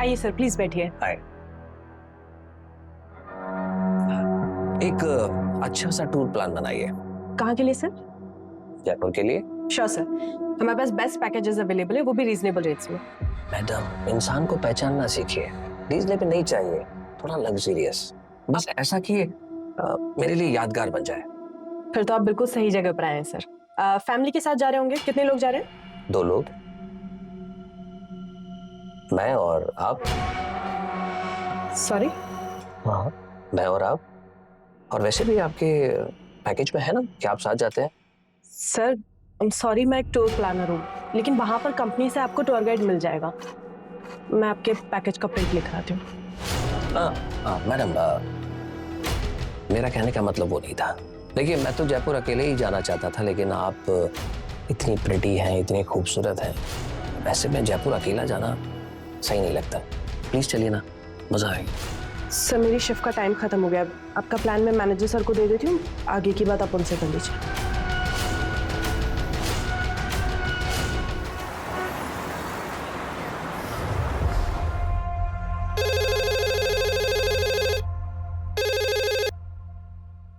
आइए sir, please बैठिए। हाय। एक अच्छा सा टूर प्लान बनाइए। कहाँ के लिए सर? जयपुर के लिए। श्योर सर, हमारे पास बेस्ट पैकेजेस अवेलेबल है, वो भी रीजनेबल रेट्स में। मैडम, इंसान को पहचानना सीखिए। रीजनेबल नहीं चाहिए, थोड़ा लग्जरियस, बस ऐसा कि मेरे लिए यादगार बन जाए। फिर तो आप बिल्कुल सही जगह पर आए हैं सर। फैमिली के साथ जा रहे होंगे? कितने लोग जा रहे हैं? 2 लोग, मैं और आप। सॉरी? हाँ, मैं और आप। और वैसे भी आपके पैकेज में है ना कि आप साथ जाते हैं। सर आई एम सॉरी, मैं एक टूर प्लानर हूँ, लेकिन वहां पर कंपनी से आपको टूर गाइड मिल जाएगा। मैं आपके पैकेज का प्रिंट लिख आती हूँ। मैडम, मेरा कहने का मतलब वो नहीं था। देखिए, मैं तो जयपुर अकेले ही जाना चाहता था, लेकिन आप इतनी प्रिटी हैं, इतनी खूबसूरत हैं, वैसे में जयपुर अकेला जाना सही नहीं लगता। प्लीज चलिए ना, मजा आएगा। सर मेरी शिफ्ट का टाइम खत्म हो गया, आपका प्लान मैं मैनेजर सर को दे देती हूँ, आगे की बात आप उनसे कर लीजिए।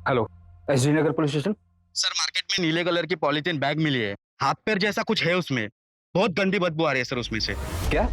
हेलो, एसडी नगर पुलिस स्टेशन। सर, मार्केट में नीले कलर की पॉलीथीन बैग मिली है, हाथ पैर जैसा कुछ है उसमें, बहुत गंदी बदबू आ रही है सर उसमें से। क्या?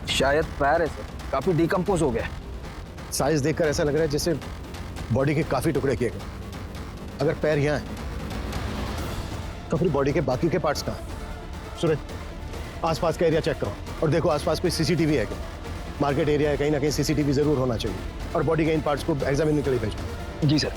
शायद पैर है सर, काफी डिकम्पोज हो गया। साइज देखकर ऐसा लग रहा है जैसे बॉडी के काफी टुकड़े किए गए। अगर पैर यहाँ है तो फिर बॉडी के बाकी के पार्ट्स कहाँ हैं? सूरज, आसपास का एरिया चेक करो और देखो आसपास कोई सीसीटीवी है क्या। मार्केट एरिया है, कहीं ना कहीं सीसीटीवी जरूर होना चाहिए। और बॉडी के इन पार्ट्स को एग्जामिन के लिए भेजो। जी सर।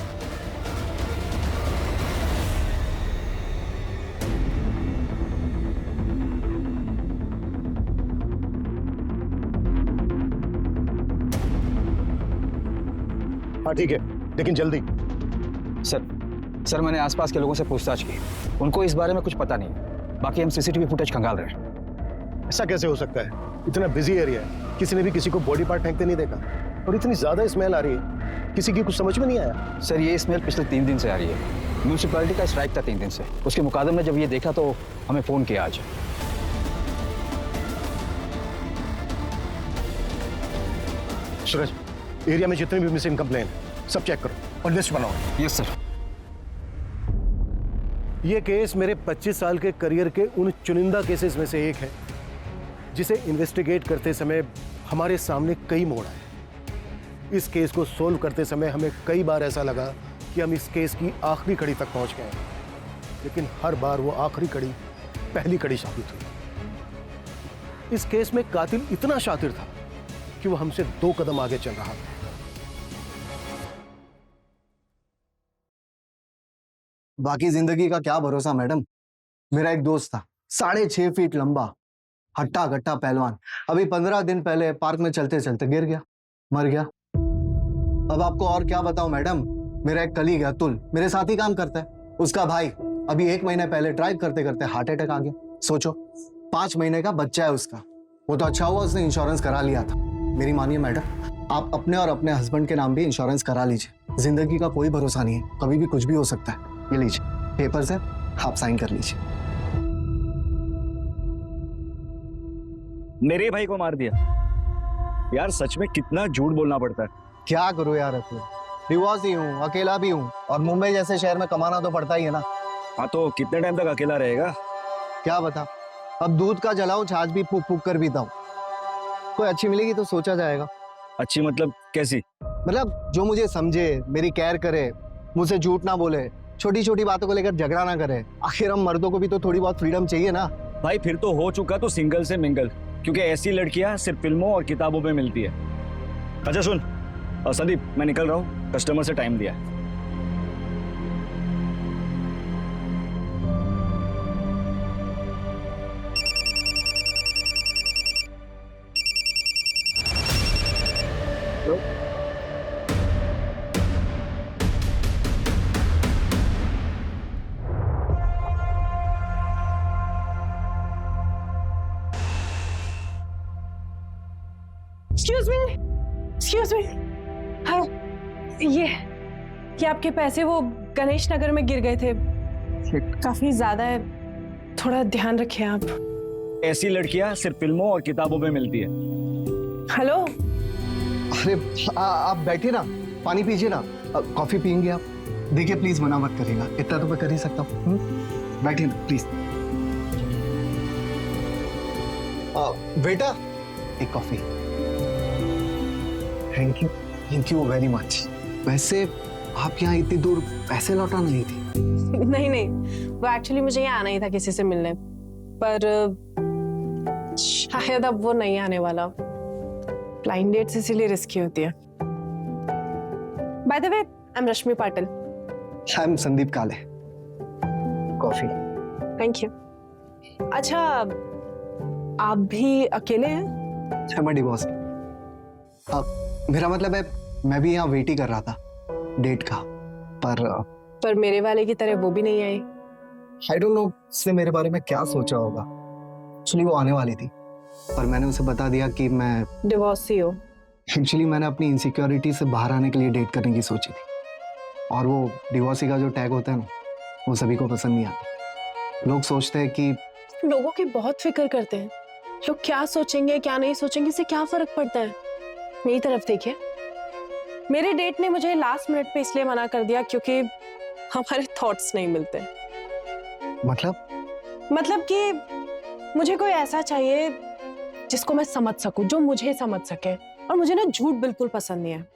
हाँ ठीक है, लेकिन जल्दी। सर मैंने आसपास के लोगों से पूछताछ की, उनको इस बारे में कुछ पता नहीं। बाकी हम सीसीटीवी फुटेज खंगाल रहे हैं। ऐसा कैसे हो सकता है? इतना बिजी एरिया है, किसी ने भी किसी को बॉडी पार्ट फेंकते नहीं देखा। और इतनी ज्यादा स्मेल आ रही है, किसी की कुछ समझ में नहीं आया। सर ये स्मेल पिछले 3 दिन से आ रही है। म्यूनिसिपैलिटी का स्ट्राइक था 3 दिन से, उसके मुकादम ने जब ये देखा तो हमें फोन किया आज। सूरज, एरिया में जितने भी मिसिंग कंप्लेन है सब चेक करो और लिस्ट बनाओ। Yes sir. ये केस मेरे 25 साल के करियर के उन चुनिंदा केसेस में से एक है जिसे इन्वेस्टिगेट करते समय हमारे सामने कई मोड़ आए। इस केस को सोल्व करते समय हमें कई बार ऐसा लगा कि हम इस केस की आखिरी कड़ी तक पहुंच गए, लेकिन हर बार वो आखिरी कड़ी पहली कड़ी साबित हुई। इस केस में कातिल इतना शातिर था कि वो हमसे 2 कदम आगे चल रहा था। बाकी जिंदगी का क्या भरोसा मैडम। मेरा एक दोस्त था, 6.5 फीट लंबा, हट्टा कट्टा पहलवान। अभी 15 दिन पहले पार्क में चलते चलते गिर गया, मर गया। अब आपको और क्या बताऊं मैडम। मेरा एक कलीग है अतुल, मेरे साथ ही काम करता है। उसका भाई अभी 1 महीने पहले ड्राइव करते करते हार्ट अटैक आ गया। सोचो, 5 महीने का बच्चा है उसका। वो तो अच्छा हुआ उसने इंश्योरेंस करा लिया था। मेरी मानिए मैडम, आप अपने और अपने हस्बैंड के नाम भी इंश्योरेंस करा लीजिए। जिंदगी का कोई भरोसा नहीं है, कभी भी कुछ भी हो सकता है। ये लीजिए पेपर्स है, आप साइन कर लीजिए। मेरे भाई को मार दिया यार, सच में कितना झूठ बोलना पड़ता है। क्या करूं यार अतुल, डिवोर्स ही हूँ, अकेला भी हूँ, और मुंबई जैसे शहर में कमाना तो पड़ता ही है ना। हाँ तो कितने टाइम तक अकेला रहेगा? क्या बता, अब दूध का जलाऊं, छाछ भी फूक फूक कर पीता हूँ। कोई अच्छी मिलेगी तो सोचा जाएगा। अच्छी मतलब कैसी? मतलब जो मुझे समझे, मेरी केयर करे, मुझसे झूठ ना बोले, छोटी छोटी बातों को लेकर झगड़ा ना करें। आखिर हम मर्दों को भी तो थोड़ी बहुत फ्रीडम चाहिए ना। भाई फिर तो हो चुका तो सिंगल से मिंगल, क्योंकि ऐसी लड़कियां सिर्फ फिल्मों और किताबों में मिलती है। अच्छा सुन संदीप, मैं निकल रहा हूँ, कस्टमर से टाइम दिया है। Excuse me. हाँ, ये आपके पैसे वो गणेश नगर में गिर गए थे, काफी ज्यादा है, थोड़ा ध्यान रखिए आप। ऐसी लड़कियां सिर्फ फिल्मों और किताबों में मिलती है। हेलो। अरे आप बैठिए ना, पानी पीजिए ना, कॉफी पियेंगे आप? देखिए प्लीज मना मत करिएगा, इतना तो मैं कर ही सकता हूँ। बैठिए ना प्लीज। बेटा एक coffee. Thank you very much. वैसे आप यहाँ इतनी दूर पैसे लौटा नहीं थी? नहीं, वो एक्चुअली मुझे यहाँ आना ही था किसी से मिलने, पर शायद अब वो नहीं आने वाला। ब्लाइंड डेट्स इसीलिए रिस्की होती है। By the way, I am Rashmi Patil. I am Sandeep काले। कॉफी। Thank you. अच्छा, आप भी अकेले हैं? मैं डिवोर्स। मेरा मतलब है मैं भी यहाँ वेट ही कर रहा था डेट का, पर मेरे वाले की तरह वो भी नहीं आई। आई डोंट नो उसने मेरे बारे में क्या सोचा होगा। एक्चुअली वो आने वाली थी, पर मैंने उसे बता दिया कि मैं डिवोर्सी हो। एक्चुअली मैंने अपनी इनसिक्योरिटी से बाहर आने के लिए डेट करने की सोची थी, और वो डिवोर्सी का जो टैग होता है ना, वो सभी को पसंद नहीं आता। लोग सोचते हैं कि लोगों की बहुत फिक्र करते हैं, लोग क्या सोचेंगे क्या नहीं सोचेंगे, इससे क्या फर्क पड़ता है। मेरी तरफ देखिए, मेरे डेट ने मुझे लास्ट मिनट पे इसलिए मना कर दिया क्योंकि हमारे थॉट्स नहीं मिलते। मतलब कि मुझे कोई ऐसा चाहिए जिसको मैं समझ सकूं, जो मुझे समझ सके, और मुझे ना झूठ बिल्कुल पसंद नहीं है।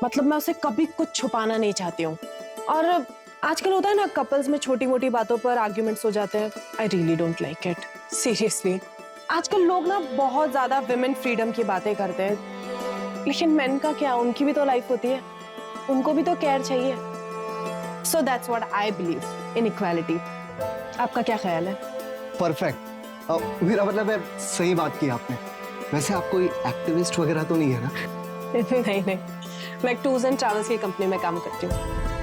मतलब मैं उसे कभी कुछ छुपाना नहीं चाहती हूँ। और आजकल होता है ना, कपल्स में छोटी मोटी बातों पर आर्ग्यूमेंट्स हो जाते हैं। I really don't like it, seriously. आजकल लोग ना बहुत ज्यादा विमेन फ्रीडम की बातें करते हैं, लेकिन मेन का क्या, उनकी भी तो लाइफ होती है, उनको भी तो केयर चाहिए। So that's what I believe in equality. आपका क्या ख्याल है? परफेक्ट। मेरा मतलब है सही बात की आपने। वैसे आप कोई एक्टिविस्ट वगैरह तो नहीं है ना? नहीं, मैं टूर्स एंड ट्रैवल्स की कंपनी में काम करती हूँ।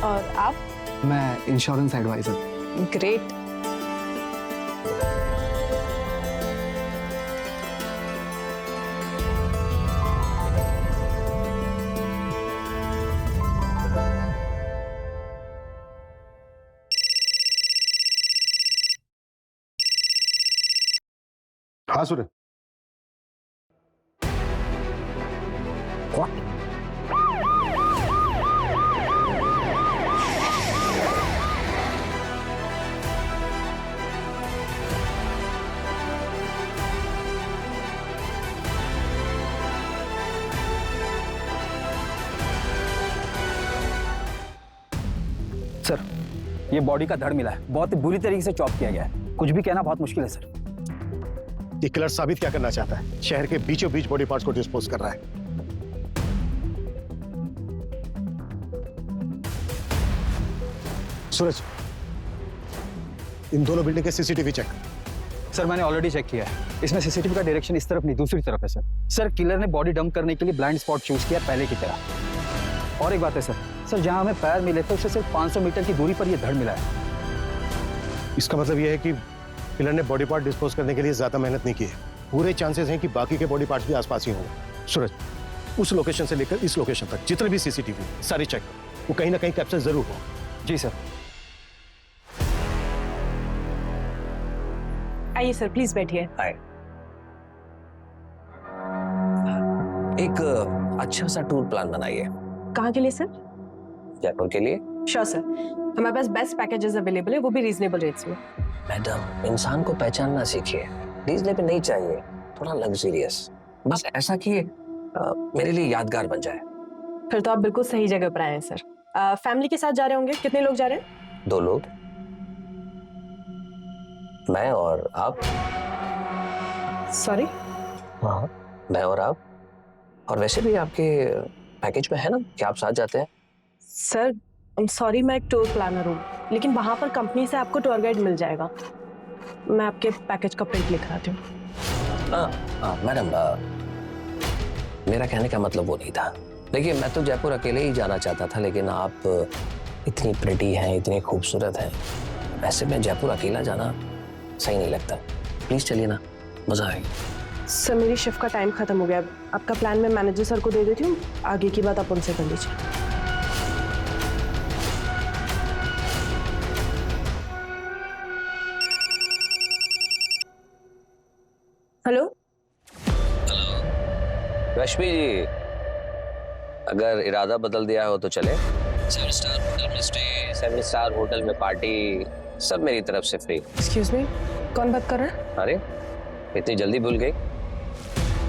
और आप? मैं इंश्योरेंस एडवाइजर। ग्रेट। हाँ सूरज। सर ये बॉडी का धड़ मिला है, बहुत ही बुरी तरीके से चॉप किया गया है। कुछ भी कहना बहुत मुश्किल है सर। ये किलर साबित क्या करना चाहता है? शहर के बीचों बीच बॉडी पार्ट्स को डिस्पोज कर रहा है। सूरज, इन दोनों बिल्डिंग के सीसीटीवी चेक। सर मैंने ऑलरेडी चेक किया है, इसमें सीसीटीवी का डायरेक्शन इस तरफ नहीं दूसरी तरफ है सर। सर किलर ने बॉडी डंप करने के लिए ब्लाइंड स्पॉट चूज किया पहले की तरह। और एक बात है सर जहां हमें पैर मिले थे उससे सिर्फ 500 मीटर की दूरी पर यह धड़ मिला है। इसका मतलब यह है कि किलर ने बॉडी पार्ट डिस्पोज करने के लिए ज्यादा मेहनत नहीं की है। पूरे चांसेस हैं कि बाकी के बॉडी पार्ट्स भी आसपास ही होंगे। सूरज, उस लोकेशन से लेकर इस लोकेशन तक जितने भी सीसीटीवी सारे चेक, वो कहीं ना कहीं कैप्चर जरूर हो। जी सर। आइए सर, प्लीज बैठिए। हाय। एक अच्छा सा टूर प्लान बनाइए। कहाँ के लिए सर? जयपुर के लिए। श्योर सर, हमारे पास बेस्ट पैकेजेस अवेलेबल है, वो भी रीजनेबल रेट्स में। मैडम, इंसान को पहचानना सीखिए। रीजनेबल नहीं चाहिए, थोड़ा लग्जरियस, बस ऐसा कि मेरे लिए यादगार बन जाए। फिर तो आप बिल्कुल सही जगह पर आए हैं सर। फैमिली के साथ जा रहे होंगे, कितने लोग जा रहे हैं? 2 लोग, मैं और आप। सॉरी? हाँ, मैं और आप। और वैसे भी आपके पैकेज में है ना कि आप साथ जाते हैं। सर आई एम सॉरी, मैं एक टूर प्लानर हूँ, लेकिन वहां पर कंपनी से आपको टूर गाइड मिल जाएगा। मैं आपके पैकेज का प्रिंट लिख आती हूँ। मैडम, मेरा कहने का मतलब वो नहीं था। देखिए, मैं तो जयपुर अकेले ही जाना चाहता था, लेकिन आप इतनी प्रिटी हैं, इतनी खूबसूरत हैं, ऐसे में जयपुर अकेला जाना सही नहीं लगता। प्लीज चलिए ना, मजा आएगी। सर मेरी शिफ्ट का टाइम खत्म हो गया, आपका प्लान मैं मैनेजर सर को दे देती हूँ, आगे की बात आप उनसे कर लीजिए। हेलो? रश्मि जी, अगर इरादा बदल दिया हो तो चले। 7 स्टार होटल में स्टे, 7 स्टार होटल में पार्टी, सब मेरी तरफ से फ्री। एक्सक्यूज मी, कौन बात कर रहा है? अरे, इतनी जल्दी भूल गई?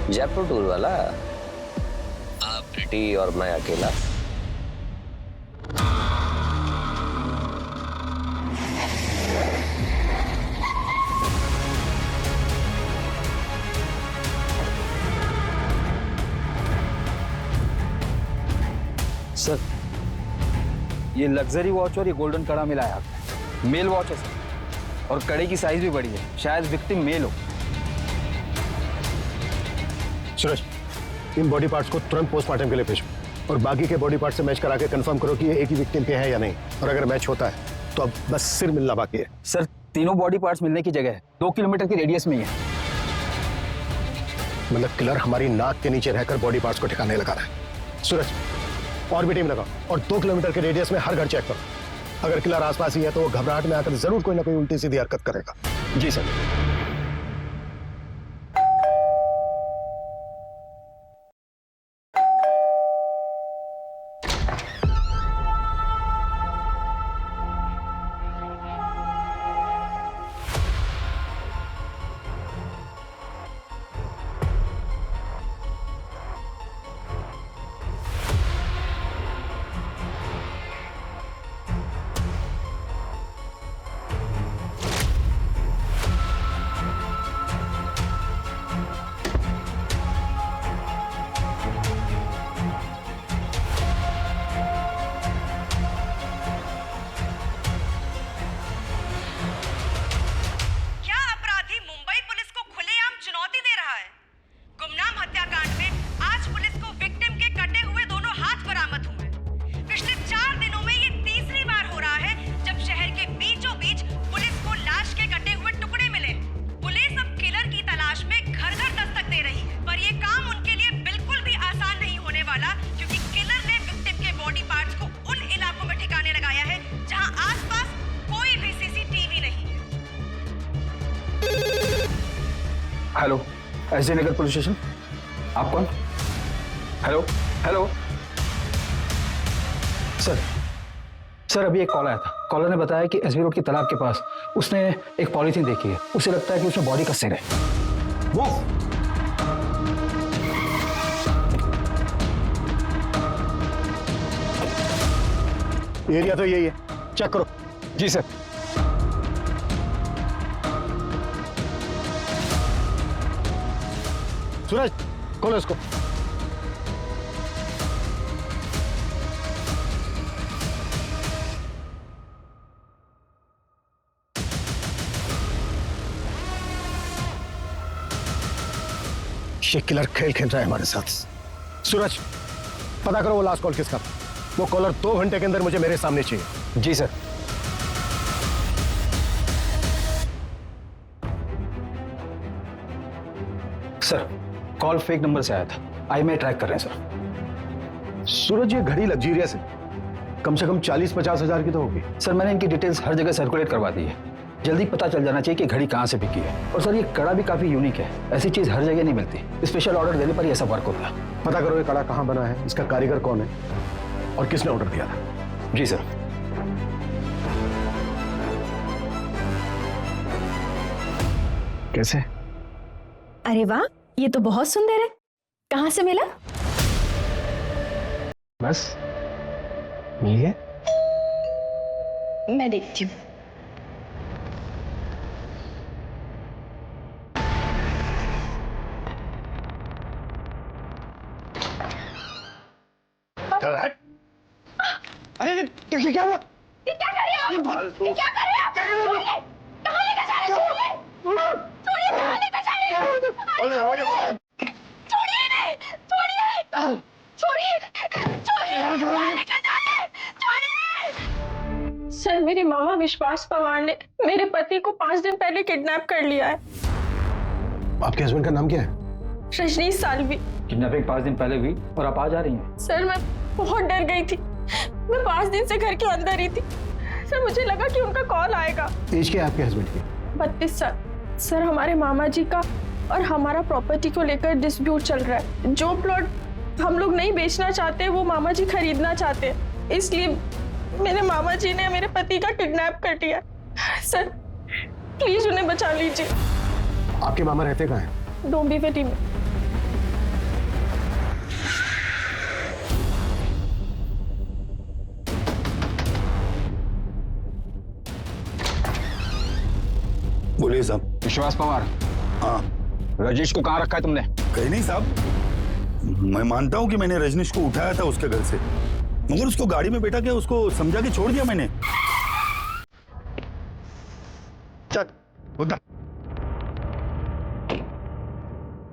जयपुर टूर वाला, आप प्रिटी और मैं अकेला। सर, ये लग्जरी वॉच और ये गोल्डन कड़ा मिला है आपने। मेल वॉच है सर, और कड़े की साइज भी बड़ी है, शायद विक्टिम मेल हो। सूरज, इन बॉडी पार्ट्स को तुरंत पोस्टमार्टम के लिए भेजो और बाकी के बॉडी पार्ट से मैच करा के कंफर्म करो कि ये एक ही विक्टिम के हैं या नहीं, और अगर मैच होता है तो अब बस सिर मिलना बाकी है। सर, तीनों बॉडी पार्ट्स मिलने की जगह है 2 किलोमीटर की रेडियस में ही है। मतलब किलर हमारी नाक के नीचे रहकर बॉडी पार्ट्स को ठिकाने लगा रहा है। सूरज, और भी टीम लगाओ और 2 किलोमीटर के रेडियस में हर घर चेक करो। अगर किलर आसपास ही है तो वो घबराहट में आकर जरूर कोई ना कोई उल्टी सीधी हरकत करेगा। जी सर। हेलो, एसडी नगर पुलिस स्टेशन। आप कौन? हेलो हेलो सर, अभी एक कॉल आया था। कॉलर ने बताया कि एसबी रोड की तालाब के पास उसने एक पॉलीथीन देखी है। उसे लगता है कि उसमें बॉडी का सिर है। वो एरिया तो यही है, चेक करो। जी सर। सूरज, खोलो इसको। ये किलर खेल खेल रहा है हमारे साथ। सूरज, पता करो वो लास्ट कॉल किसका। वो कॉलर 2 घंटे के अंदर मुझे मेरे सामने चाहिए। जी sir. Sir, call fake number से आया था। IMEI ट्रैक कर रहे हैं सर। सूरज, ये घड़ी लग्जरियस है, कम से कम 40-50 हजार की तो होगी। सर, मैंने इनकी डिटेल्स हर जगह सर्कुलेट करवा दी है। जल्दी पता चल जाना चाहिए कि घड़ी कहाँ से बिकी है। और सर, ये कड़ा भी काफी यूनिक है, ऐसी चीज हर जगह नहीं मिलती। स्पेशल ऑर्डर देने पर ये सब वर्क होता है। पता करो ये कड़ा कहाँ बना है, इसका कारीगर कौन है और किसने ऑर्डर दिया था। जी सर। कैसे? अरे वाह, ये तो बहुत सुंदर है। कहाँ से मिला? बस मिल गया? मैं देखती हूँ। अरे क्या हुआ? सर, मेरे मामा विश्वास पवार ने मेरे पति को 5 दिन पहले किडनैप कर लिया है। आपके हस्बैंड का नाम क्या है? रजनीश साल्वी। किडनैपिंग 5 दिन पहले हुई और आप आज आ रही हैं। सर, मैं बहुत डर गई थी। मैं 5 दिन से घर के अंदर ही थी। सर, मुझे लगा कि उनका कॉल आएगा। एज क्या है आपके हस्बैंड की? 32 साल। सर, हमारे मामा जी का और हमारा प्रॉपर्टी को लेकर डिस्प्यूट चल रहा है। जो प्लॉट हम लोग नहीं बेचना चाहते वो मामा जी खरीदना चाहते हैं, इसलिए मेरे मामा जी ने मेरे पति का किडनैप कर लिया। सर, प्लीज उन्हें बचा लीजिए। आपके मामा रहते कहाँ हैं? डोंबिवली में। बोलिए साहब। विश्वास पवार, हाँ, रजनीश को कहाँ रखा है तुमने? कहीं नहीं साहब। मैं मानता हूँ कि मैंने रजनीश को उठाया था उसके घर से, मगर उसको गाड़ी में बैठा के उसको समझा के छोड़ दिया मैंने। चल उधर।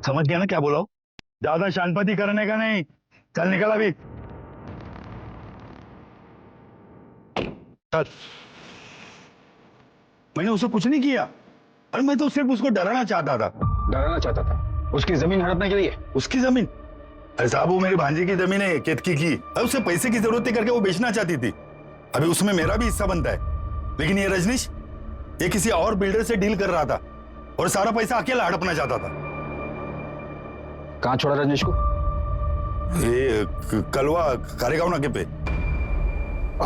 समझ गया ना क्या बोला हूं? ज्यादा शानपति करने का नहीं। चल निकल अभी। चल। मैंने उसे कुछ नहीं किया, और मैं तो सिर्फ उसको डराना चाहता था। डराना चाहता था? उसकी जमीन हड़पने के लिए? उसकी जमीन? अरे साहब, वो मेरे भांजे की जमीन है, केतकी की। अब उसे पैसे की जरूरत थी करके वो बेचना चाहती थी। अभी उसमें मेरा भी हिस्सा बनता है। लेकिन ये रजनीश, ये किसी और बिल्डर से डील कर रहा था और सारा पैसा अकेला हड़पना चाहता था। कहाँ छोड़ा रजनीश को? ये कलवा खारेगांव नाके पे।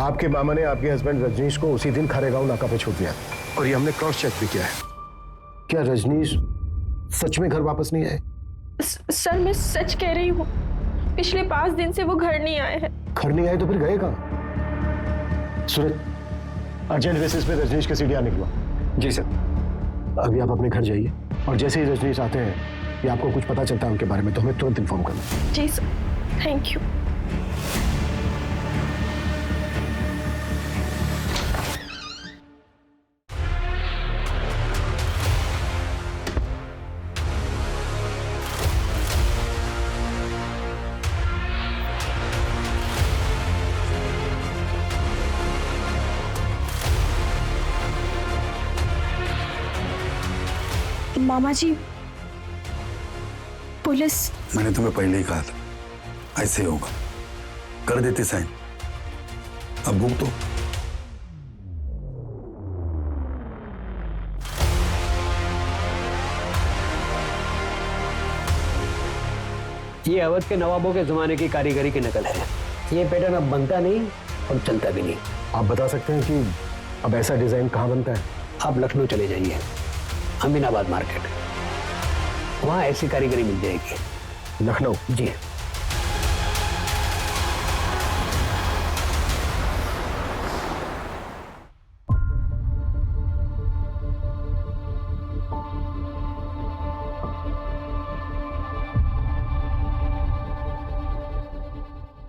आपके मामा ने आपके हस्बैंड रजनीश को उसी दिन खारेगांव नाका पे छोड़ दिया, और ये हमने क्रॉस चेक भी किया है। क्या रजनीश सच में घर वापस नहीं आए? सर, मैं सच कह रही हूँ। पिछले 5 दिन से वो घर नहीं आए हैं। घर नहीं आए तो फिर गए कहाँ? सूरज, अर्जेंट बेसिस पे रजनीश के सीढ़ियाँ निकलो। जी सर। अभी आप अपने घर जाइए, और जैसे ही रजनीश आते हैं या आपको कुछ पता चलता है उनके बारे में तो हमें तुरंत इन्फॉर्म करना। जी सर, थैंक यू। मामा जी, पुलिस। मैंने तुम्हें पहले ही कहा था ऐसे ही होगा। कर देते साइन। अब भूख तो। ये अवध के नवाबों के जमाने की कारीगरी की नकल है। ये पैटर्न अब बनता नहीं और चलता भी नहीं। आप बता सकते हैं कि अब ऐसा डिजाइन कहाँ बनता है? आप लखनऊ चले जाइए, अमीनाबाद मार्केट, वहां ऐसी कारीगरी मिल जाएगी। लखनऊ? जी।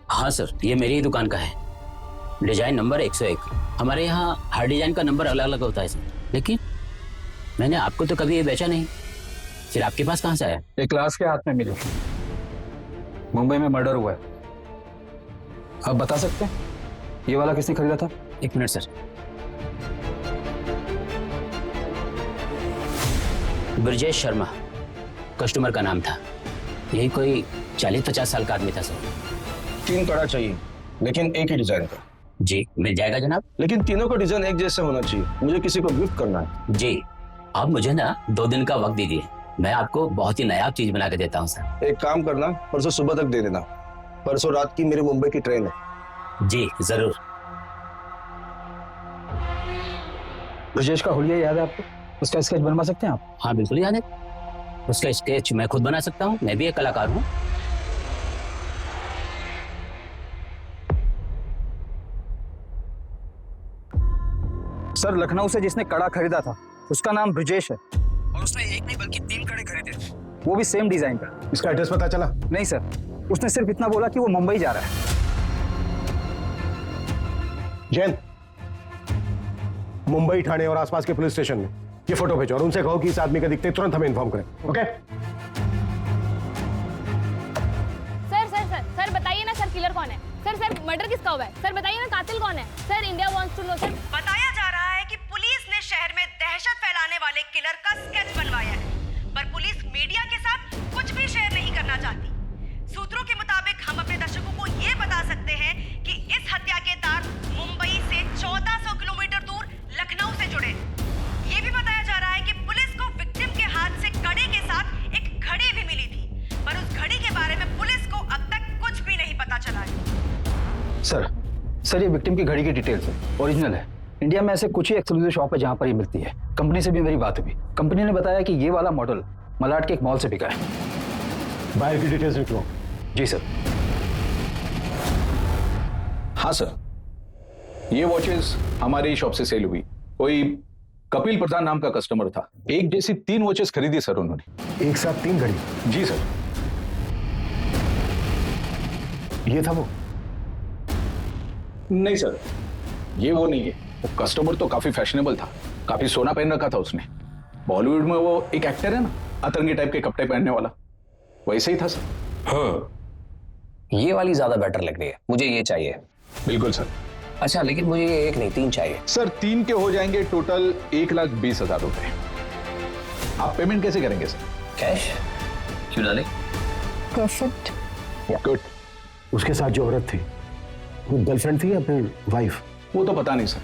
हाँ सर, ये मेरी ही दुकान का है। Design number 101। हमारे यहाँ हर डिजाइन का नंबर अलग अलग होता है सर, लेकिन मैंने आपको तो कभी ये बेचा नहीं, फिर आपके पास कहाँ से आया? एक क्लास के हाथ में मिली। मुंबई में मर्डर हुआ है। आप बता सकते हैं ये वाला किसने खरीदा था? 1 minute sir. Brajesh Sharma customer का नाम था। यही कोई 40-50 साल का आदमी था सर। 3 कड़ा चाहिए, लेकिन एक ही डिजाइन का। जी मिल जाएगा जनाब। लेकिन तीनों का डिजाइन एक जैसा होना चाहिए, मुझे किसी को गिफ्ट करना है। जी, आप मुझे ना 2 दिन का वक्त दीजिए, मैं आपको बहुत ही नायाब चीज बना के देता हूँ सर। एक काम करना, परसों सुबह तक दे देना। परसों रात की मेरी मुंबई की ट्रेन है। जी जरूर। ब्रजेश का हुलिया याद है आपको? उसका स्केच बनवा सकते हैं आप? हाँ बिल्कुल याद है। उसका स्केच मैं खुद बना सकता हूँ, मैं भी एक कलाकार हूँ। सर लखनऊ से जिसने कड़ा खरीदा था उसका नाम ब्रिजेश है और उसने एक नहीं बल्कि 3 कड़े खरीदे थे, वो भी सेम डिजाइन का। इसका एड्रेस पता चला? नहीं सर, उसने सिर्फ इतना बोला कि वो मुंबई जा रहा है। जैन, मुंबई, ठाणे और आसपास के पुलिस स्टेशन में ये फोटो भेजो और उनसे कहो कि इस आदमी का दिखते तुरंत हमें इन्फॉर्म करें। ओके? सर बताइए ना सर, किलर कौन है? सर मर्डर किसका हुआ है? सर बताइए ना, कातिल कौन है? Sir India wants to know. Sir बताया जा रहा है कि पुलिस ने शहर में दहशत फैलाने वाले किलर का स्केच बनवाया है, पर पुलिस मीडिया के साथ कुछ भी शेयर नहीं करना चाहती। सूत्रों के मुताबिक हम अपने दर्शकों को ये बता सकते हैं कि इस हत्या के तार मुंबई से 1400 किलोमीटर दूर लखनऊ से जुड़े। ये भी बताया जा रहा है कि पुलिस को विक्टिम के हाथ से कड़े के साथ एक घड़ी भी मिली थी, पर उस घड़ी के बारे में पुलिस को अब तक कुछ भी नहीं पता चला है। सर ये विक्टिम की घड़ी की डिटेल्स है, ओरिजिनल है। इंडिया में ऐसे कुछ ही एक्सक्लूसिव शॉप है जहां पर ये मिलती है। कंपनी से भी मेरी बात हुई, कंपनी ने बताया कि ये वाला मॉडल मलाड के एक मॉल से बिका है। बायर की डिटेल्स लिख लो। जी सर। हाँ सर, ये वॉचेस हमारे ही शॉप से सेल हुई। कोई कपिल प्रधान नाम का कस्टमर था, एक जैसी 3 वॉचेस खरीदी सर उन्होंने। एक साथ 3 घड़ी? जी सर। ये था वो? नहीं सर, ये वो नहीं है। वो कस्टमर तो काफी फैशनेबल था, काफी सोना पहन रखा था उसने। बॉलीवुड में वो एक एक्टर है ना, अतरंगी टाइप के कपड़े पहनने वाला, वैसे ही था सर। हाँ, ये वाली ज्यादा बेटर लग रही है, मुझे ये चाहिए। बिल्कुल सर। अच्छा, लेकिन मुझे ये एक नहीं 3 चाहिए। सर 3 के हो जाएंगे टोटल 1,20,000 रुपए। आप पेमेंट कैसे करेंगे सर? कैश? क्यों डाले? परफेक्ट। गुड। उसके साथ जो औरत थी वो गर्लफ्रेंड थी या फिर वाइफ? वो तो पता नहीं सर,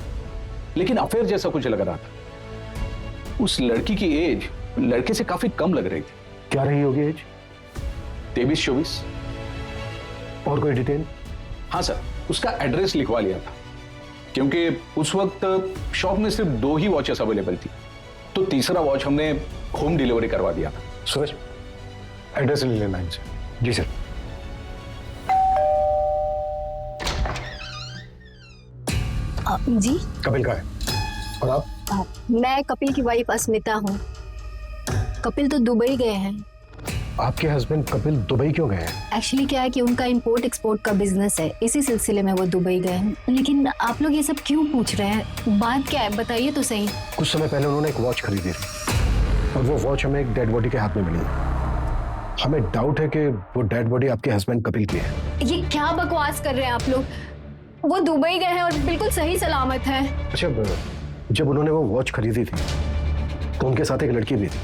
लेकिन अफेयर जैसा कुछ लग रहा था। उस लड़की की एज लड़के से काफी कम लग रही थी। क्या रही होगी एज? 23-24। और कोई डिटेल? हाँ सर, उसका एड्रेस लिखवा लिया था, क्योंकि उस वक्त शॉप में सिर्फ 2 ही वॉचेस अवेलेबल थी, तो तीसरा वॉच हमने होम डिलीवरी करवा दिया था। सूरज, एड्रेस ले लेना इनसे। जी सर। जी कपिल का है। और आप? मैं कपिल की वाइफ अस्मिता हूँ। कपिल तो दुबई गए हैं। आपके हस्बैंड कपिल दुबई क्यों गए हैं? एक्चुअली क्या है कि उनका इंपोर्ट एक्सपोर्ट का बिजनेस है, इसी सिलसिले में वो दुबई गए हैं। लेकिन आप लोग ये सब क्यों पूछ रहे हैं? बात क्या है बताइए तो सही। कुछ समय पहले उन्होंने एक वॉच खरीदी थी और वो वॉच हमें एक डेड बॉडी के हाथ में मिली। हमें डाउट है कि वो डेड बॉडी आपके हस्बैंड कपिल की है। ये क्या बकवास कर रहे हैं आप लोग? वो दुबई गए हैं और बिल्कुल सही सलामत है। अच्छा, जब उन्होंने वो वॉच खरीदी थी तो उनके साथ एक लड़की भी थी।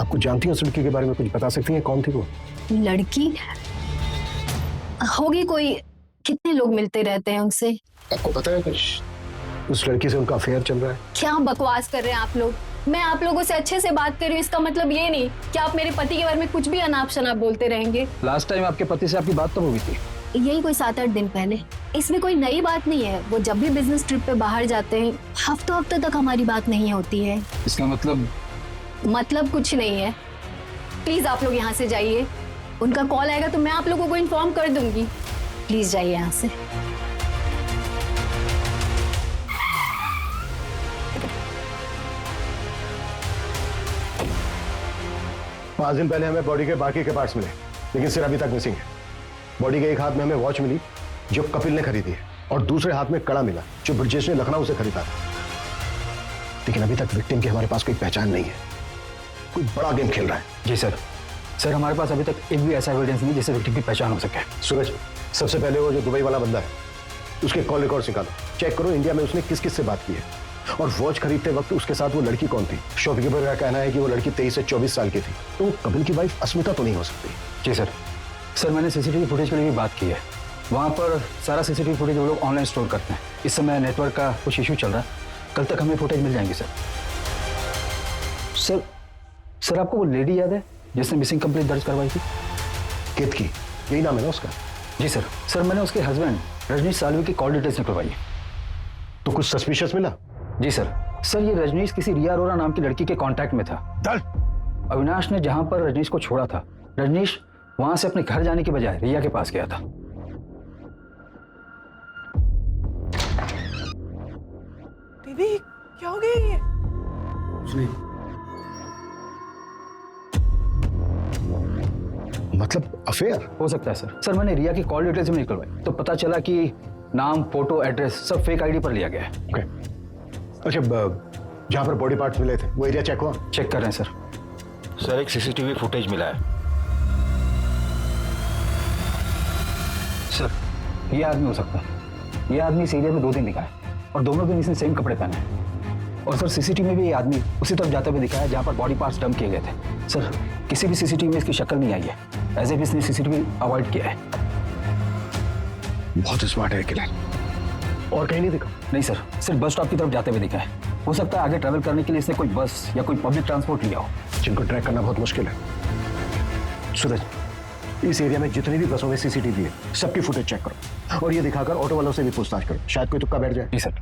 आपको जानती हैं उस लड़की के बारे में? कुछ बता सकती हैं कौन थी वो? लड़की होगी कोई, कितने लोग मिलते रहते हैं उनसे। आपको पता है कुछ? उस लड़की से उनका अफेयर चल रहा है। क्या बकवास कर रहे हैं आप लोग? मैं आप लोगों से अच्छे से बात कर रही हूँ, इसका मतलब ये नहीं कि आप मेरे पति के बारे में कुछ भी अनाप शनाप बोलते रहेंगे। लास्ट टाइम आपके पति से आपकी बात तो हुई थी? यही कोई 7-8 दिन पहले। इसमें कोई नई बात नहीं है। वो जब भी बिजनेस ट्रिप पे बाहर जाते हैं हफ्तों तक हमारी बात नहीं होती है। इसका मतलब कुछ नहीं है। प्लीज आप लोग यहाँ से जाइए। उनका कॉल आएगा तो मैं आप लोगों को इन्फॉर्म कर दूंगी। प्लीज जाइए यहाँ से। 5 दिन पहले हमें बॉडी के बाकी के पार्ट्स मिले, लेकिन सिर अभी तक मिसिंग है। बॉडी के एक हाथ में हमें वॉच मिली जो कपिल ने खरीदी है और दूसरे हाथ में कड़ा मिला जो ब्रजेश ने लखनऊ से खरीदा था। लेकिन अभी तक विक्टिम की हमारे पास कोई पहचान नहीं है। कोई बड़ा गेम खेल रहा है। जी सर हमारे पास अभी तक एक भी ऐसा एविडेंस नहीं जिससे विक्टिम की पहचान हो सके। सूरज, सबसे पहले वो जो दुबई वाला बंदा है उसके कॉल रिकॉर्ड निकालो, चेक करो इंडिया में उसने किस किस से बात की है और वॉच खरीदते वक्त उसके साथ वो लड़की कौन थी। शॉपकीपर का कहना है कि वो लड़की 23 से 24 साल की थी, तो वो कपिल की वाइफ अस्मिता तो नहीं हो सकती। जी सर मैंने सीसीटीवी फुटेज के लिए भी बात की है। वहाँ पर सारा सीसीटीवी फुटेज वो लोग ऑनलाइन स्टोर करते हैं। इस समय नेटवर्क का कुछ इशू चल रहा है, कल तक हमें फुटेज मिल जाएंगे सर आपको वो लेडी याद है जिसने मिसिंग कंप्लेंट दर्ज करवाई थी? कित की, यही नाम है ना उसका? जी सर मैंने उसके हस्बैंड रजनीश सालवी की कॉल डिटेल्स निकलवाई। तो कुछ सस्पिशियस मिला? जी सर ये रजनीश किसी रिया अरोरा नाम की लड़की के कांटेक्ट में था। अविनाश ने जहां पर रजनीश को छोड़ा था, रजनीश वहां से अपने घर जाने के बजाय रिया के पास गया था। दीदी क्या हो गया ये? मतलब अफेयर? हो सकता है सर। सर मैंने रिया की कॉल डिटेल्स में निकलवाई तो पता चला कि नाम, फोटो, एड्रेस सब फेक आईडी पर लिया गया है। ओके। अच्छा, जहां पर बॉडी पार्ट्स मिले थे वो एरिया चेक हुआ? चेक कर रहे हैं सर। सर एक सीसीटीवी फुटेज मिला है। सर ये आदमी हो सकता है। ये आदमी इस एरिया में 2 दिन दिखा है और दोनों दिन इसने सेम कपड़े पहने हैं। और सर सीसीटीवी में भी ये आदमी उसी तरफ जाते हुए दिखा है जहां पर बॉडी पार्ट्स डंप किए गए थे। सर किसी भी सीसीटीवी में इसकी शक्ल नहीं आई है, एज इफ इसने सीसीटीवी अवॉइड किया है। बहुत स्मार्ट है किलर। और कहीं नहीं दिखा? नहीं सर, सिर्फ बस स्टॉप की तरफ जाते हुए दिखा है। हो सकता है आगे ट्रैवल करने के लिए इसने कोई बस या कोई पब्लिक ट्रांसपोर्ट लिया हो, जिनको ट्रैक करना बहुत मुश्किल है। सूरज, इस एरिया में जितनी भी बसों में सीसीटीवी है सबकी फुटेज चेक करो और ये दिखाकर ऑटो वालों से भी पूछताछ करो, शायद कोई तुक्का बैठ जाए। जी सर।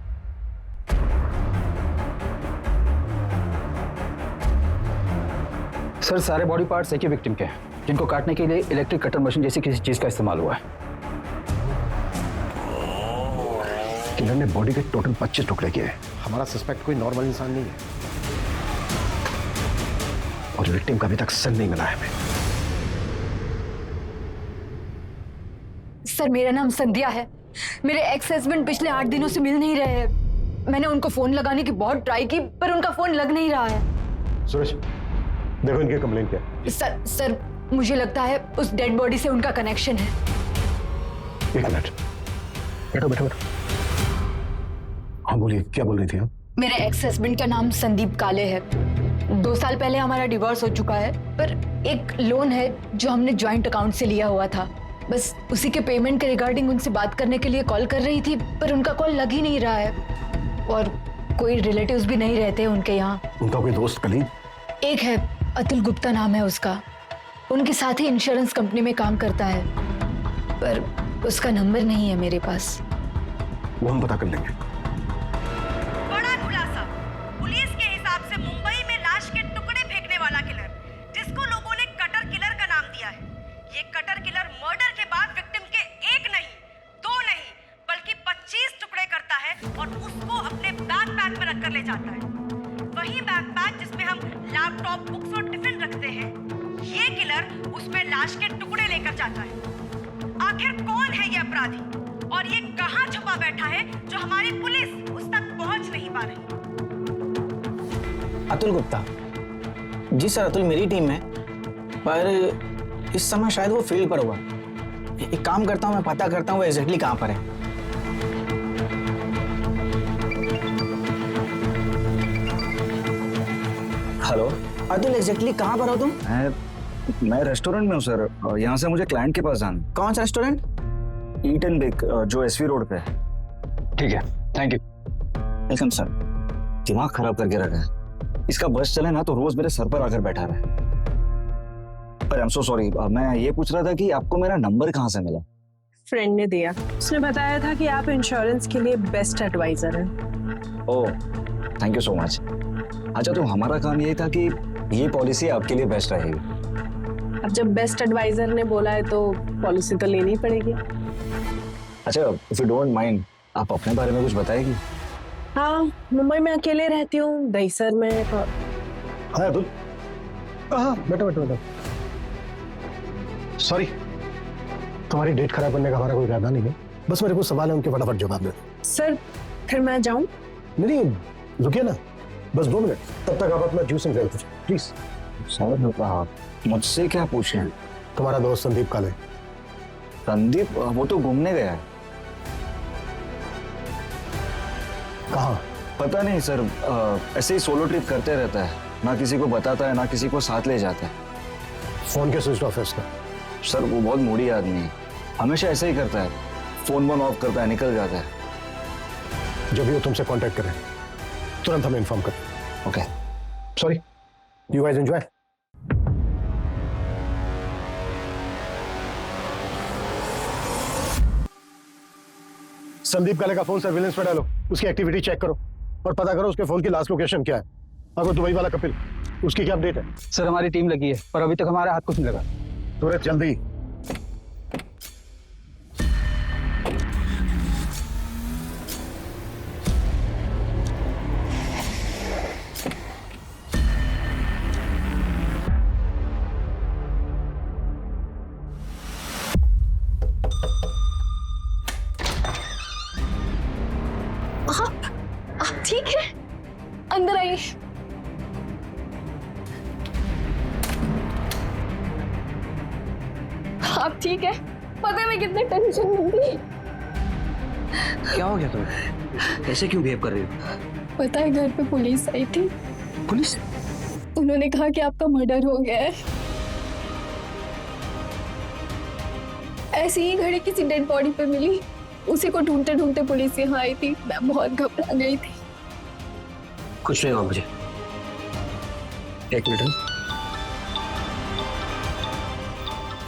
सर सारे बॉडी पार्ट्स एक ही विक्टिम के हैं जिनको काटने के लिए इलेक्ट्रिक कटर मशीन जैसी किसी चीज का इस्तेमाल हुआ है। किलर ने बॉडी के टोटल 25 टुकड़े किए हैं। हमारा सस्पेक्ट कोई नॉर्मल इंसान नहीं है और विक्टिम का अभी तक सन नहीं मिला है हमें। सर मेरा नाम संध्या है। मेरे एक्स हस्बैंड पिछले 8 दिनों से मिल नहीं रहे हैं। मैंने उनको फोन लगाने की बहुत ट्राई की पर उनका फोन लग नहीं रहा है। सूरज देखो इनकी कंप्लेंट क्या है। सर मुझे लगता है उस डेड बॉडी से उनका कनेक्शन है। एक मिनट, बैठो बैठो बैठो। हाँ बोलिए, क्या बोल रही थी आप? मेरे एक्स हस्बैंड का नाम संदीप काले है। 2 साल पहले हमारा डिवोर्स हो चुका है पर एक लोन है जो हमने ज्वाइंट अकाउंट से लिया हुआ था। बस उसी के पेमेंट के रिगार्डिंग उनसे बात करने के लिए कॉल कर रही थी पर उनका कॉल लग ही नहीं रहा है और कोई रिलेटिव्स भी नहीं रहते उनके यहाँ। उनका कोई दोस्त कलीग? एक है, अतुल गुप्ता नाम है उसका। उनके साथ ही इंश्योरेंस कंपनी में काम करता है पर उसका नंबर नहीं है मेरे पास। वो हम पता कर लेंगे। बड़ा खुलासा। पुलिस के हिसाब से मुंबई में लाश के टुकड़े फेंकने वाला किलर, जिसको लोगों ने कटर किलर का नाम दिया है, ये कटर किलर मर्डर के बाद विक्टिम के 1 नहीं 2 नहीं बल्कि 25 टुकड़े करता है और उसको अपने बैकपैक में रखकर ले जाता है। वही बैकपैक जिसमें हम लैपटॉप, बुक्स और टिफिन रखते हैं, ये किलर उसमें लाश के टुकड़े लेकर जाता है। आखिर कौन है ये अपराधी और ये कहां छुपा बैठा है जो हमारी पुलिस उस तक पहुंच नहीं पा रही? अतुल गुप्ता जी सर, अतुल मेरी टीम में पर इस समय शायद वो फील्ड पर हुआ। एक काम करता हूँ, मैं पता करता हूँ वो एग्जैक्टली कहाँ पर है। हेलो अतुल एग्जैक्टली कहाँ पर हो तुम? मैं रेस्टोरेंट में हूँ सर, यहाँ से मुझे क्लाइंट के पास जाना। कौन सा रेस्टोरेंट? ईट एंड बेक जो एसवी रोड पे है। ठीक है, थैंक यू। Welcome sir. दिमाग खराब करके रखा है। इसका बस चले ना तो रोज मेरे सर पर आकर बैठा रहे। पर आई एम सो सॉरी, मैं ये पूछ रहा था कि आपको मेरा नंबर कहाँ से मिला? फ्रेंड ने दिया। उसने बताया था कि आप इंश्योरेंस के लिए बेस्ट एडवाइजर हैं। Oh thank you so much. अच्छा तो हमारा काम ये था कि ये पॉलिसी आपके लिए बेस्ट रहेगी। अब जब बेस्ट एडवाइजर ने बोला है तो पॉलिसी तो लेनी पड़ेगी। अच्छा इफ यू डोंट माइंड, आप अपने बारे में कुछ बताएगी? हाँ, मुंबई में अकेले रहती हूँ, दहीसर में। हाँ अतुल, हाँ बैठो बैठो बैठो। सॉरी, तुम्हारी डेट खराब करने का हमारा कोई इरादा नहीं है, बस मेरे को सवाल है उनके फटाफट जवाब दे। सर फिर मैं जाऊँ? नहीं रुकिए ना, बस 2 मिनट, तब तक आप अपना juice and drink please. Sir मुझसे क्या पूछे? तुम्हारा दोस्त संदीप काले। संदीप वो तो घूमने गया है। कहाँ? पता नहीं सर, ऐसे ही सोलो ट्रिप करते रहता है, ना किसी को बताता है ना किसी को साथ ले जाता है। फोन के स्विच ऑफ है उसका। सर वो बहुत मूडी आदमी है, हमेशा ऐसे ही करता है, फोन वोन ऑफ करता है, निकल जाता है। जब भी वो तुमसे कांटेक्ट करे तुरंत हमें इन्फॉर्म कर। Okay sorry, you guys enjoy. Sandeep काले का फोन सर्विलेंस पे डालो, उसकी एक्टिविटी चेक करो और पता करो उसके फोन की लास्ट लोकेशन क्या है। अगर दुबई वाला कपिल, उसकी क्या अपडेट है? सर हमारी टीम लगी है पर अभी तक हमारे हाथ कुछ नहीं लगा। तुरंत जल्दी। आप ठीक है? अंदर आइए। आप ठीक है? पता है मैं कितने टेंशन में थी। क्या हो गया तुम्हें? ऐसे क्यों बिहेव कर रही हो? पता है घर पे पुलिस आई थी। पुलिस? उन्होंने कहा कि आपका मर्डर हो गया है। ऐसी ही घड़ी किसी डेड बॉडी पे मिली, उसी को ढूंढते ढूंढते पुलिस यहाँ आई थी। मैं बहुत घबरा गई थी। कुछ नहीं हुआ मुझे। एक मिनट।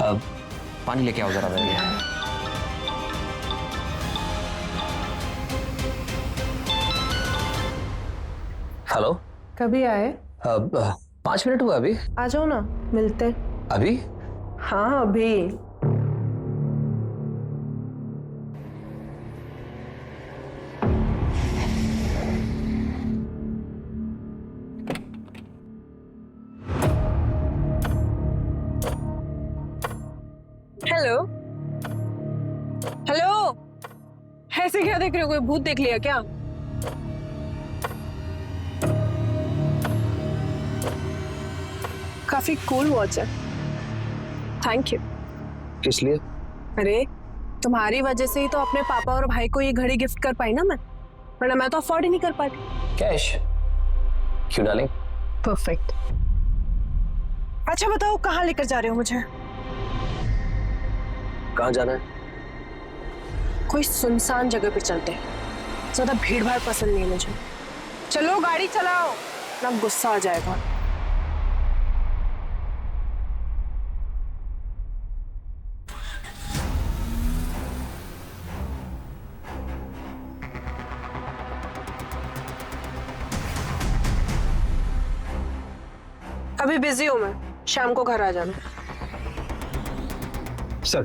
अब पानी लेके आओ जरा मेरे लिए। हेलो। कभी आए? अब 5 मिनट हुआ अभी। आ जाओ ना, मिलते। अभी? हाँ अभी। हेलो हेलो, ऐसे क्या देख रहे हो? कोई भूत देख लिया क्या? काफी कूल वॉच है। Thank you. किस लिए? अरे तुम्हारी वजह से ही तो अपने पापा और भाई को ये घड़ी गिफ्ट कर पाई ना मैं, वरना मैं तो अफोर्ड ही नहीं कर पाती। कैश? क्यों डालें? परफेक्ट। अच्छा बताओ, कहाँ लेकर जा रहे हो मुझे? कहाँ जाना है? कोई सुनसान जगह पे चलते हैं, ज्यादा भीड़ भाड़ पसंद नहीं है मुझे। चलो गाड़ी चलाओ, ना गुस्सा आ जाएगा। अभी बिजी हूं मैं, शाम को घर आ जाना। सर,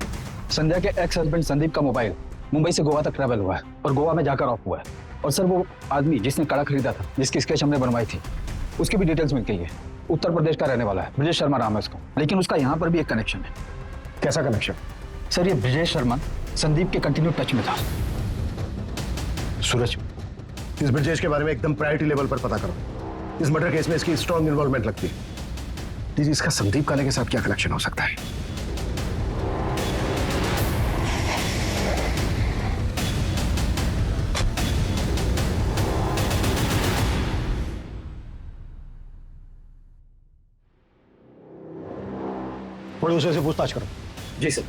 संध्या के एक्स हस्बैंड संदीप का मोबाइल मुंबई से गोवा तक ट्रैवल हुआ है और गोवा में जाकर ऑफ हुआ है। और सर वो आदमी जिसने कड़ा खरीदा था, जिसकी स्केच हमने बनवाई थी, उसकी भी डिटेल्स मिल गई है। उत्तर प्रदेश का रहने वाला है, ब्रिजेश शर्मा नाम है उसका। लेकिन उसका यहाँ पर भी एक कनेक्शन है। कैसा कनेक्शन? सर ये ब्रिजेश शर्मा संदीप के कंटिन्यू टच में था। सूरज, इस ब्रिजेश के बारे में एकदम प्रायोरिटी लेवल पर पता करो। इस मर्डर केस में इसकी स्ट्रॉन्ग इन्वॉल्वमेंट लगती है। दीजिए, इसका संदीप काले के साथ क्या कनेक्शन हो सकता है? पड़ोसियों से पूछताछ करो। जी सर।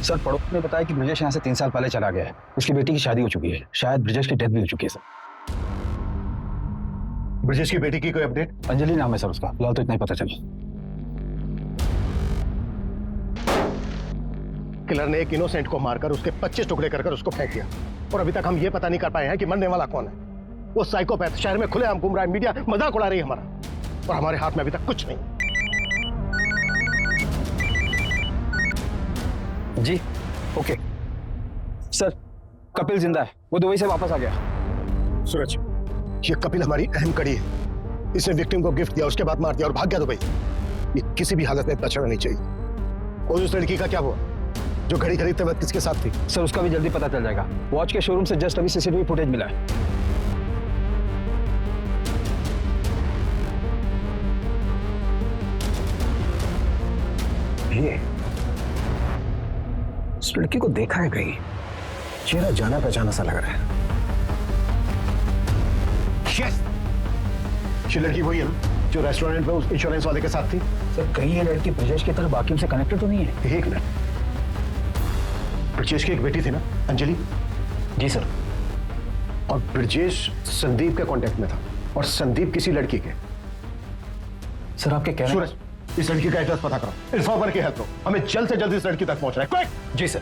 सर पड़ोस ने बताया कि ब्रिजेश यहाँ से 3 साल पहले चला गया है। उसकी बेटी की शादी हो चुकी है, शायद ब्रिजेश की डेथ भी हो चुकी है सर। ब्रिजेश की बेटी की कोई अपडेट? अंजलि नाम है सर उसका, फिलहाल तो इतना ही पता चला। किलर ने एक इनोसेंट को मारकर उसके 25 टुकड़े कर उसको फेंक दिया, और अभी तक हम ये पता नहीं कर पाए हैं कि मरने वाला कौन है। वो साइकोपैथ शहर में खुलेआम घूम रहा है, मीडिया मजाक उड़ा रही है हमारा, और हमारे हाथ में अभी तक कुछ नहीं। जी ओके सर, कपिल जिंदा है, वो दुबई से वापस आ गया। सूरज, ये कपिल हमारी अहम कड़ी है। इसने विक्टिम को गिफ्ट दिया, उसके बाद मार दिया और भाग गया दुबई। ये किसी भी हालत में बचना नहीं चाहिए। और उस लड़की का क्या हुआ जो घड़ी खरीदते वक्त किसके साथ थी? सर उसका भी जल्दी पता चल जाएगा। वॉच के शोरूम से जस्ट अभी सीसीटीवी फुटेज मिला है। ये इस लड़की को देखा है कहीं, चेहरा जाना पहचाना सा लग रहा है। Yes! ये लड़की वही है ना जो रेस्टोरेंट में उस इंश्योरेंस वाले के साथ थी? सर कहीं ये लड़की ब्रिजेश की तरह बाकियों से कनेक्टेड तो नहीं है? एक मिनट, ब्रिजेश की एक बेटी थी ना, अंजलि? जी सर। और ब्रिजेश संदीप के कांटेक्ट में था, और संदीप किसी लड़की के। सर आपके क्या? सूरज, इस लड़की का एड्रेस पता करो, इन्फॉर्मर की हेल्प लो, हमें जल्द से जल्द इस लड़की तक पहुंचना है। क्विक! जी सर।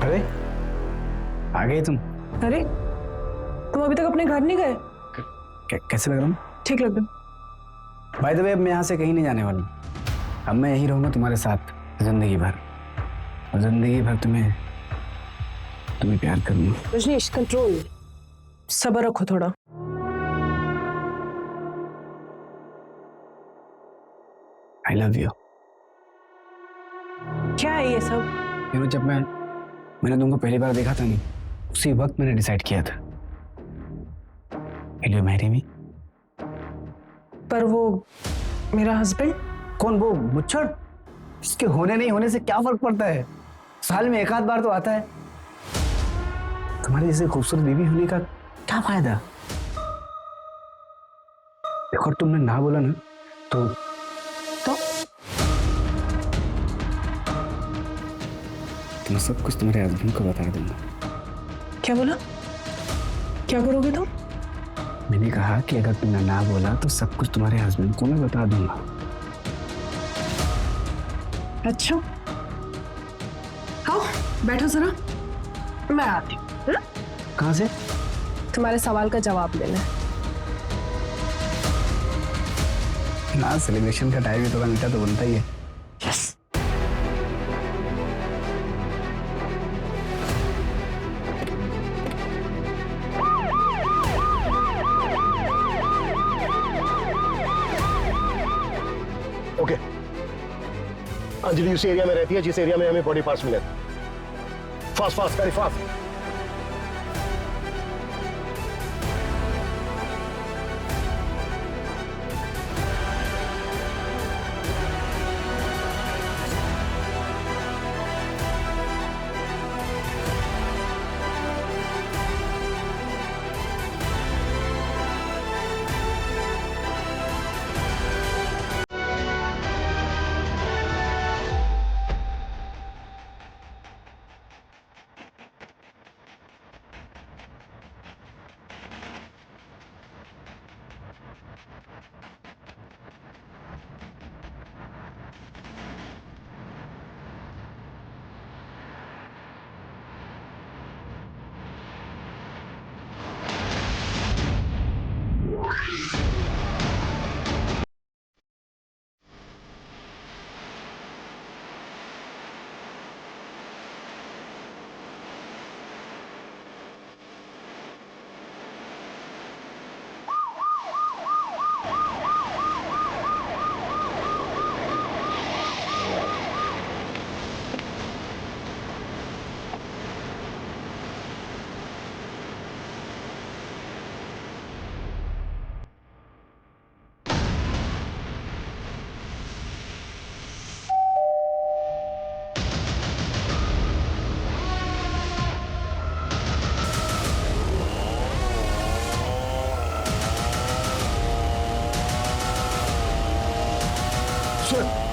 अरे आ गए तुम? अरे तुम अभी तक अपने घर नहीं गए? कैसे लग रहा हूँ? ठीक लग रहा। बाय द वे, अब मैं यहाँ से कहीं नहीं जाने वाला हूँ। अब मैं यहीं रहूँगा तुम्हारे साथ जिंदगी भर, और जिंदगी भर तुम्हें प्यार करूँगा। रजनीश, कंट्रोल, सब्र रखो थोड़ा। I love you. क्या है ये सब? यू नो, जब मैंने तुमको पहली बार देखा था नहीं, उसी वक्त मैंने डिसाइड किया था, विल यू मैरी मी? पर वो मेरा हस्बैंड? कौन? वो मुच्छड़? इसके होने नहीं होने से क्या फर्क पड़ता है? साल में एक आध बार तो आता है। तुम्हारी जैसे खूबसूरत बीवी होने का क्या फायदा? देखो, तुमने ना बोला ना तो मैं सब कुछ तुम्हारे हस्बैंड को बता दूंगा। क्या बोला? क्या करोगे तुम? मैंने कहा कि अगर तुमने ना बोला तो सब कुछ तुम्हारे हस्बैंड को मैं बता दूंगा। अच्छा, आओ बैठो जरा, मैं आती हूँ। कहाँ से? तुम्हारे सवाल का जवाब लेना है। ना, सेलिब्रेशन का टाइम ही थोड़ा मीठा तो बनता ही है। यस। ओके, अंजलि उसी एरिया में रहती है जिस एरिया में हमें बॉडी पार्ट्स मिले। Fast fast, very fast.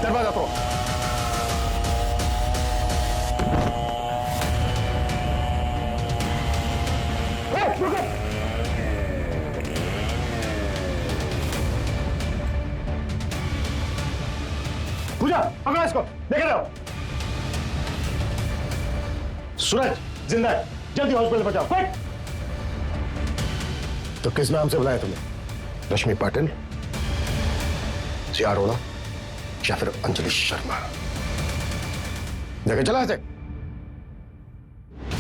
दरवाजा तोड़ो। पूजा, पकड़ो इसको, लेके जाओ। सूरज जिंदा है, जल्दी हॉस्पिटल पहुंचाओ, क्विक। तो किस नाम से बुलाया तुमने? रश्मि पाटिल, सिया अरोड़ा या फिर अंजलि शर्मा? देखे चला ऐसे।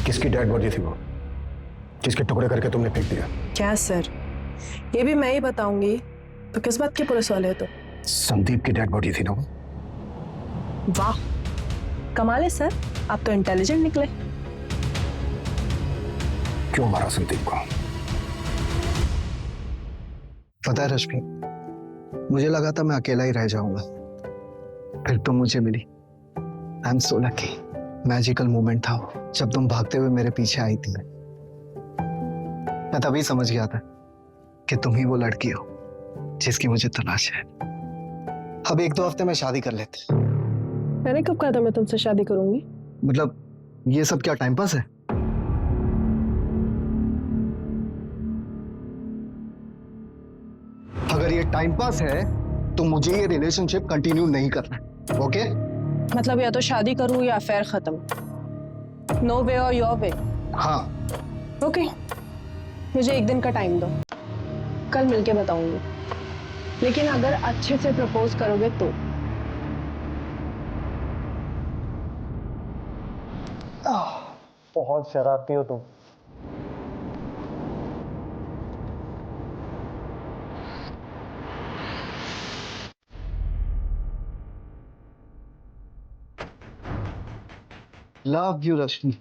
किसकी डेड बॉडी थी वो, जिसके टुकड़े करके तुमने फेंक दिया? क्या सर, ये भी मैं ही बताऊंगी तो किस बात की पुलिस वाले हो? तो संदीप की डेड बॉडी थी ना वो? वाह, कमाल है सर, आप तो इंटेलिजेंट निकले। क्यों मारा संदीप को? पता है रश्मि, मुझे लगा था मैं अकेला ही रह जाऊंगा, फिर तुम मुझे मिली। I am so lucky. Magical moment था वो, जब तुम भागते हुए मेरे पीछे आई थी। मैं तभी समझ गया था कि तुम ही वो लड़की हो जिसकी मुझे तलाश है। अब 1-2 हफ्ते में शादी कर लेते। मैंने कब कहा था मैं तुमसे शादी करूंगी? मतलब ये सब क्या टाइम पास है? अगर ये टाइम पास है तो मुझे ये रिलेशनशिप कंटिन्यू नहीं करना, ओके? मतलब या तो शादी करूं या अफेयर खत्म। नो वे और योर वे? हाँ। ओके, मुझे एक दिन का टाइम दो, कल मिलके बताऊंगी। लेकिन अगर अच्छे से प्रपोज करोगे तो। बहुत शरारती हो तुम। लव यू रश्मि।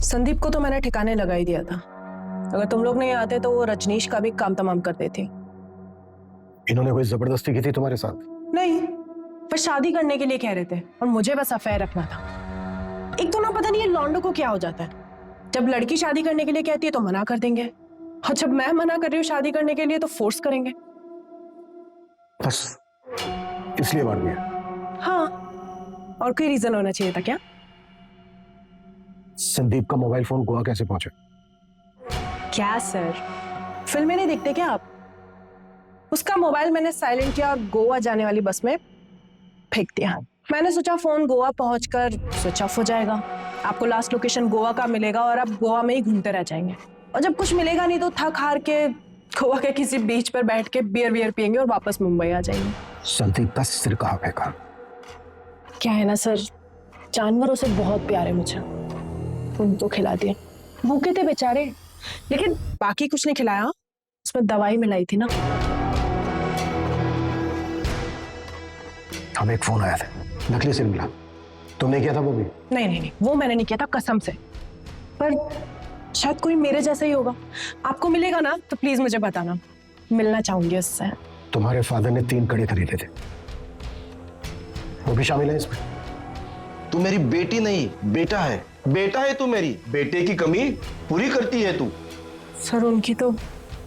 संदीप को तो मैंने ठिकाने लगा ही दिया था। अगर तुम लोग नहीं आते तो वो रजनीश का भी काम तमाम कर देती। इन्होंने कोई जबरदस्ती की थी तुम्हारे साथ? नहीं, बस शादी करने के लिए कह रहे थे और मुझे बस अफेयर रखना था। एक तो ना पता नहीं ये लॉन्डो को क्या हो जाता है, जब लड़की शादी करने के लिए कहती है तो मना कर देंगे, और जब मैं मना कर रही हूँ शादी करने के लिए तो फोर्स करेंगे। बस इसलिए मार दिया? हाँ, और कोई रीजन होना चाहिए था क्या? संदीप का मोबाइल फोन गोवा कैसे पहुंचा? क्या सर, फिल्में नहीं देखते क्या आप? उसका मोबाइल मैंने साइलेंट किया और गोवा जाने वाली बस में फेंक दिया। मैंने सोचा फोन गोवा पहुंचकर स्विच ऑफ हो जाएगा, आपको लास्ट लोकेशन गोवा का मिलेगा और आप गोवा में ही घूमते रह जाएंगे, और जब कुछ मिलेगा नहीं तो थक हार के गोवा के किसी बीच पर बैठ के बियर पियेंगे और वापस मुंबई आ जाएंगे। संदीप का सिर कहाँ फेंका? क्या है ना सर, जानवरों से बहुत प्यार है मुझे, उनको खिला दिया। भूखे थे बेचारे, लेकिन बाकी कुछ नहीं खिलाया, उसमें दवाई मिलाई थी ना। हमें एक फोन आया था, नकली सिम मिला। तुमने किया था वो भी? नहीं, वो मैंने नहीं किया था कसम से, पर शायद कोई मेरे जैसा ही होगा। आपको मिलेगा ना तो प्लीज मुझे बताना, मिलना चाहूंगी उससे। तुम्हारे फादर ने 3 कड़े खरीदे थे, वो भी शामिल है इसमें? तू मेरी बेटी नहीं, बेटा है। बेटा है तू मेरी, बेटे की कमी पूरी करती है तू। सर उनकी तो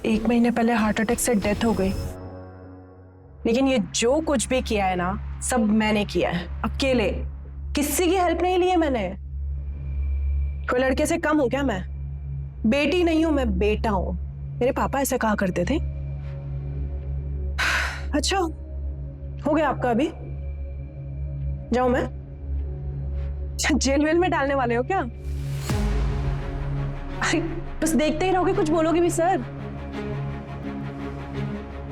1 महीने पहले हार्ट अटैक से डेथ हो गई, लेकिन ये जो कुछ भी किया है ना सब मैंने किया है, अकेले, किसी की हेल्प नहीं ली है मैंने। कोई लड़के से कम हूं क्या मैं? बेटी नहीं हूं मैं, बेटा हूं। मेरे पापा ऐसा कहा करते थे। अच्छा, हो गया आपका अभी? जाऊं मैं? जेल वेल में डालने वाले हो क्या? अरे बस देखते ही रहोगे, कुछ बोलोगे भी सर?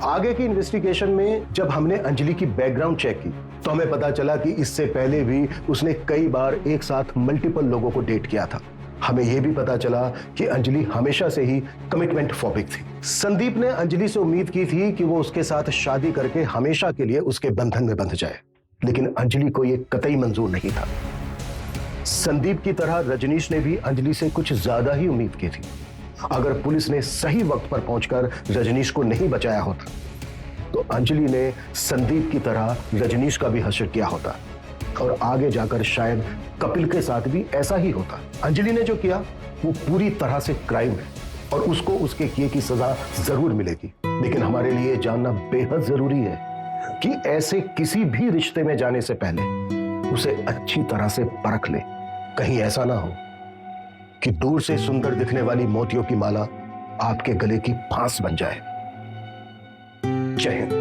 आगे की इन्वेस्टिगेशन में जब हमने अंजलि की बैकग्राउंड चेक की तो हमें पता चला कि इससे पहले भी उसने कई बार एक साथ मल्टीपल लोगों को डेट किया था। हमें यह भी पता चला कि अंजलि हमेशा से ही कमिटमेंट फोबिक थी। संदीप ने अंजलि से उम्मीद की थी कि वो उसके साथ शादी करके हमेशा के लिए उसके बंधन में बंध जाए, लेकिन अंजलि को यह कतई मंजूर नहीं था। संदीप की तरह रजनीश ने भी अंजलि से कुछ ज्यादा ही उम्मीद की थी। अगर पुलिस ने सही वक्त पर पहुंचकर रजनीश को नहीं बचाया होता तो अंजलि ने संदीप की तरह रजनीश का भी हश्र किया होता, और आगे जाकर शायद कपिल के साथ भी ऐसा ही होता। अंजलि ने जो किया वो पूरी तरह से क्राइम है और उसको उसके किए की सजा जरूर मिलेगी, लेकिन हमारे लिए जानना बेहद जरूरी है कि ऐसे किसी भी रिश्ते में जाने से पहले उसे अच्छी तरह से परख ले। कहीं ऐसा ना हो कि दूर से सुंदर दिखने वाली मोतियों की माला आपके गले की फांस बन जाए। जय हिंद।